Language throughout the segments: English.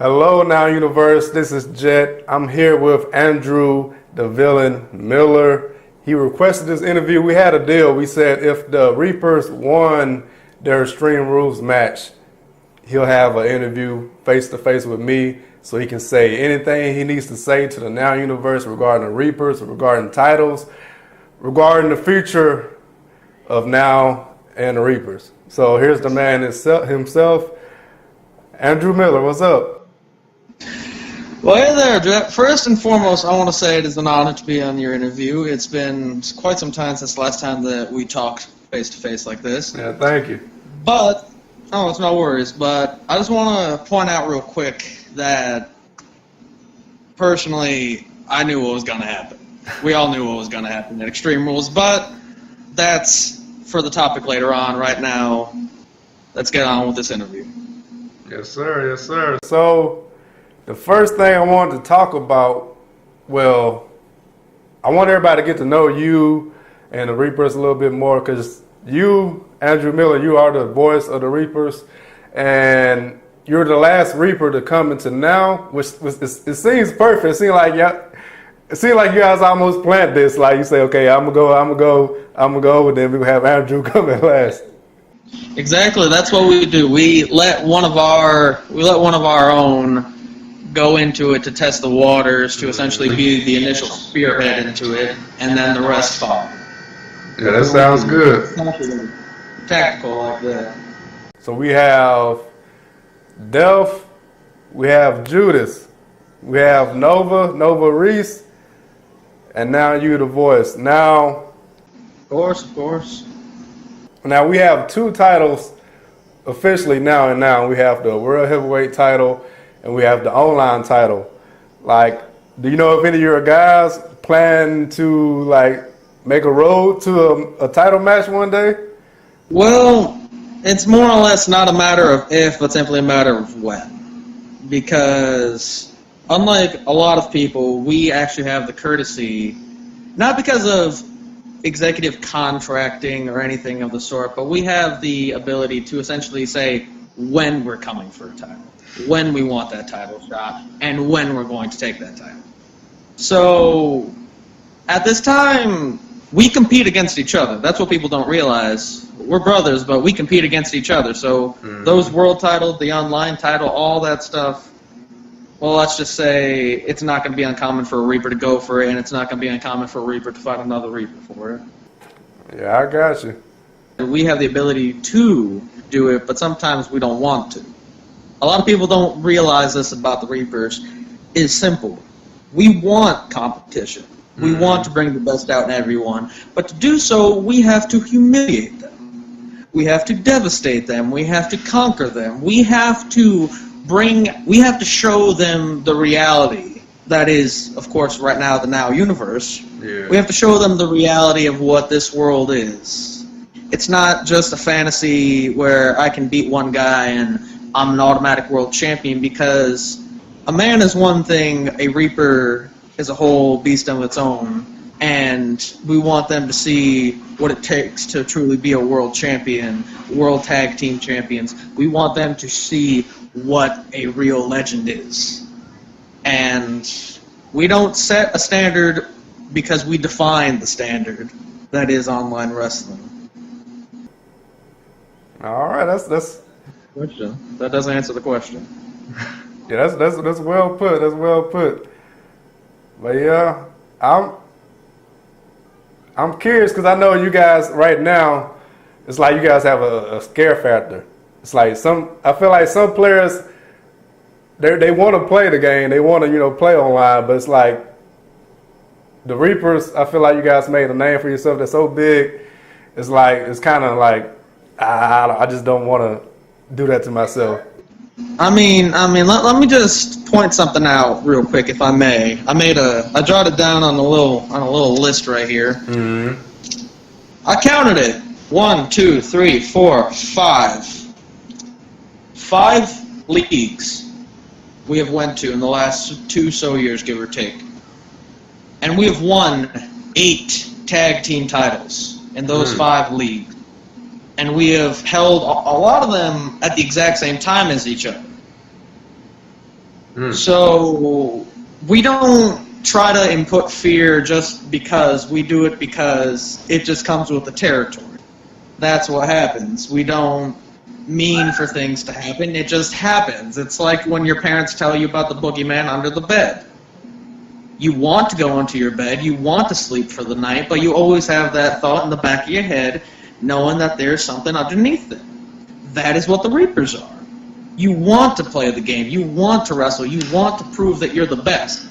Hello, Now Universe. This is Jet. I'm here with Andrew the Villain Miller. He requested this interview. We had a deal. We said if the Reapers won their Extreme Rules match, he'll have an interview face to face with me so he can say anything he needs to say to the Now Universe regarding the Reapers, regarding titles, regarding the future of Now and the Reapers. So here's the man himself, Andrew Miller. What's up? Well, hey there, Jet. First and foremost, I want to say it is an honor to be on your interview. It's been quite some time since the last time that we talked face-to-face like this. Yeah, thank you. But, it's no worries, but I just want to point out real quick that, personally, I knew what was going to happen. We all knew what was going to happen at Extreme Rules, but that's for the topic later on. Right now, let's get on with this interview. Yes, sir. Yes, sir. So, the first thing I wanted to talk about, well, I want everybody to get to know you and the Reapers a little bit more because you, Andrew Miller, you are the voice of the Reapers, and you're the last Reaper to come into Now, which it seems perfect. It seems like you guys almost planned this. Like you say, okay, I'm gonna go, and then we have Andrew come in last. Exactly. That's what we do. We let one of our own go into it to test the waters, to essentially be the initial spearhead into it, and then the rest follow. Yeah, that sounds good. Tactical like that. So we have Delph, we have Judas, we have Nova Reese, and now you the voice. Now, Of course. Now we have two titles officially now and now. We have the World Heavyweight title and we have the online title. Like, do you know if any of your guys plan to make a road to a title match one day? Well, it's more or less not a matter of if, but simply a matter of when. Because unlike a lot of people, we actually have the courtesy, not because of executive contracting or anything of the sort, but we have the ability to essentially say when we're coming for a title, when we want that title shot, and when we're going to take that title. So, at this time, we compete against each other. That's what people don't realize. We're brothers, but we compete against each other. So, those world titles, the online title, all that stuff, well, let's just say it's not going to be uncommon for a Reaper to go for it, and it's not going to be uncommon for a Reaper to fight another Reaper for it. Yeah, I got you. We have the ability to do it, but sometimes we don't want to. A lot of people don't realize this about the Reapers. It's simple. We want competition. We want to bring the best out in everyone, but to do so, we have to humiliate them. We have to devastate them. We have to conquer them. We have to show them the reality that is, of course, right now the Now Universe. Yeah. We have to show them the reality of what this world is. It's not just a fantasy where I can beat one guy and I'm an automatic world champion, because a man is one thing, a Reaper is a whole beast of its own, and we want them to see what it takes to truly be a world champion, world tag team champions. We want them to see what a real legend is. And we don't set a standard because we define the standard that is online wrestling. All right, that's Question. That doesn't answer the question. yeah, that's well put. That's well put. But yeah, I'm curious because I know you guys right now. It's like you guys have a scare factor. It's like I feel like some players, they want to play the game, they want to play online, but it's like the Reapers. I feel like you guys made a name for yourself that's so big. It's kind of like I just don't want to do that to myself. I mean, let me just point something out real quick, if I may. I jotted down on a little list right here. Mm-hmm. I counted it. 1, 2, 3, 4, 5. 5 leagues we have went to in the last 2 years, give or take. And we have won 8 tag team titles in those 5 leagues. And we have held a lot of them at the exact same time as each other. So we don't try to input fear just because we do it because it just comes with the territory. That's what happens. We don't mean for things to happen. It just happens. It's like when your parents tell you about the boogeyman under the bed. You want to go into your bed, you want to sleep for the night, but you always have that thought in the back of your head, knowing that there's something underneath it. That is what the Reapers are. You want to play the game, you want to wrestle, you want to prove that you're the best.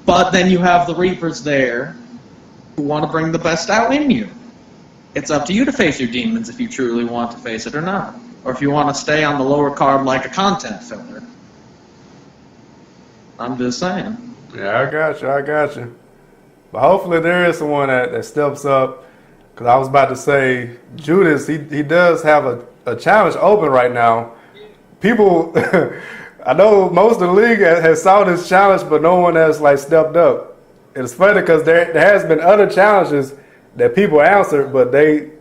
But then you have the Reapers there who want to bring the best out in you. It's up to you to face your demons if you truly want to face it or not. Or if you want to stay on the lower card like a content filler. I'm just saying. Yeah, I got you. But hopefully there is someone that steps up. Because I was about to say, Judas, he does have a challenge open right now. People, I know most of the league has saw this challenge, but no one has like stepped up. It's funny because there has been other challenges that people answered, but they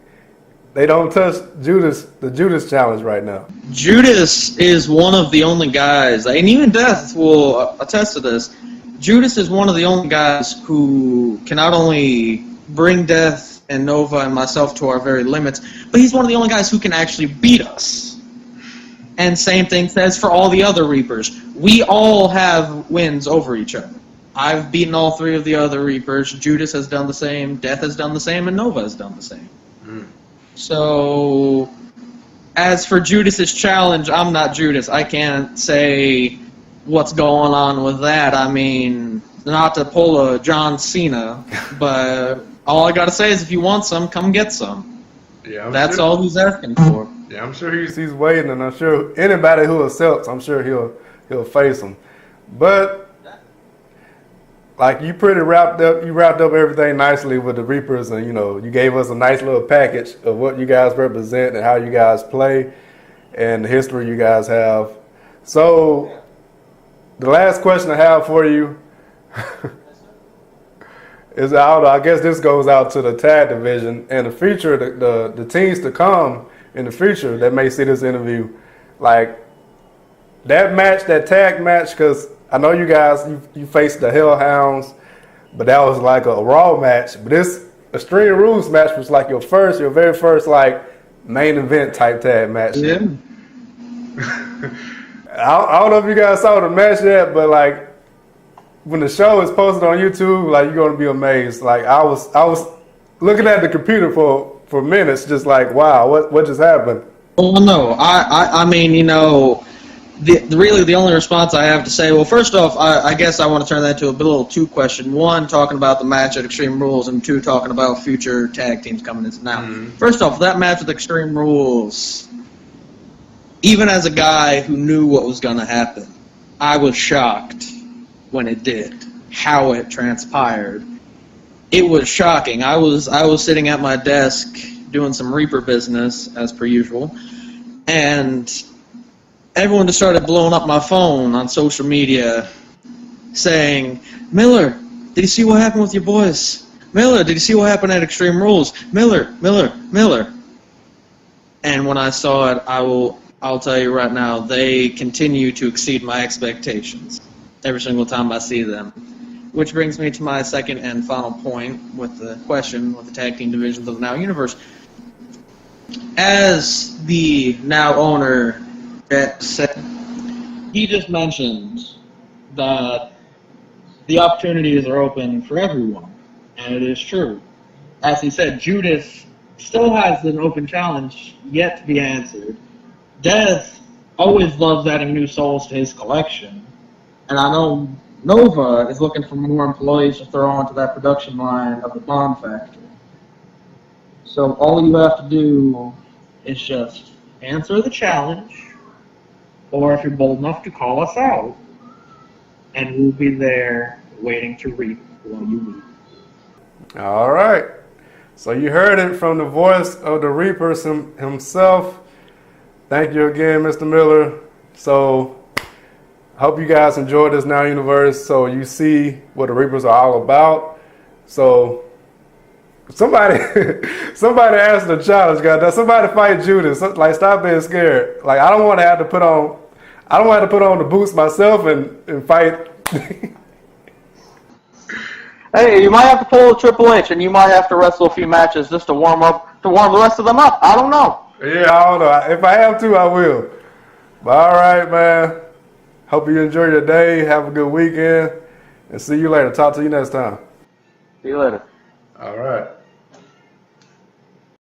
don't touch the Judas challenge right now. Judas is one of the only guys, and even Death will attest to this. Judas is one of the only guys who can not only bring Death and Nova and myself to our very limits, but he's one of the only guys who can actually beat us. And same thing says for all the other Reapers. We all have wins over each other. I've beaten all three of the other Reapers. Judas has done the same, Death has done the same, and Nova has done the same. So, as for Judas's challenge, I'm not Judas. I can't say what's going on with that. I mean, not to pull a John Cena, but all I gotta say is if you want some, come get some. Yeah, that's sure. All he's asking for. Yeah, I'm sure he's waiting, and I'm sure anybody who accepts, I'm sure he'll face him. But like you wrapped up everything nicely with the Reapers, and you gave us a nice little package of what you guys represent and how you guys play and the history you guys have. So the last question I have for you is I guess this goes out to the tag division and the future, the teams to come in the future that may see this interview, like that tag match, because I know you guys, you faced the Hellhounds, but that was like a Raw match. But this Extreme Rules match was like your very first like main event type tag match. Yeah. I don't know if you guys saw the match yet, but like when the show is posted on YouTube, like you're gonna be amazed. Like I was looking at the computer for minutes, just like, wow, what just happened? Well, no, I mean, the only response I have to say, well, first off, I guess I want to turn that to a little two question. One, talking about the match at Extreme Rules, and two, talking about future tag teams coming in now. Mm-hmm. First off, that match with Extreme Rules, even as a guy who knew what was going to happen, I was shocked when it did, how it transpired. It was shocking. I was sitting at my desk doing some Reaper business, as per usual, and everyone just started blowing up my phone on social media saying, Miller, did you see what happened with your boys? Miller, did you see what happened at Extreme Rules? Miller. And when I saw it, I'll tell you right now, they continue to exceed my expectations every single time I see them. Which brings me to my second and final point with the question with the tag team divisions of the Now Universe. As the Now owner said, he just mentioned that the opportunities are open for everyone, and it is true. As he said, Judas still has an open challenge yet to be answered. Death always loves adding new souls to his collection, and I know Nova is looking for more employees to throw onto that production line of the Bond Factory. So all you have to do is just answer the challenge, or if you're bold enough to call us out, and we'll be there waiting to reap while you reap. All right. So you heard it from the voice of the Reapers himself. Thank you again, Mr. Miller. So I hope you guys enjoyed this Now Universe, so you see what the Reapers are all about. So somebody asked the challenge, guys. Somebody fight Judas. Like, stop being scared. Like, I don't want to have to put on I don't want to put on the boots myself and fight. Hey, you might have to pull a Triple H, and you might have to wrestle a few matches just to warm the rest of them up. I don't know. Yeah, I don't know. If I have to, I will. But all right, man. Hope you enjoy your day. Have a good weekend. And see you later. Talk to you next time. See you later. All right.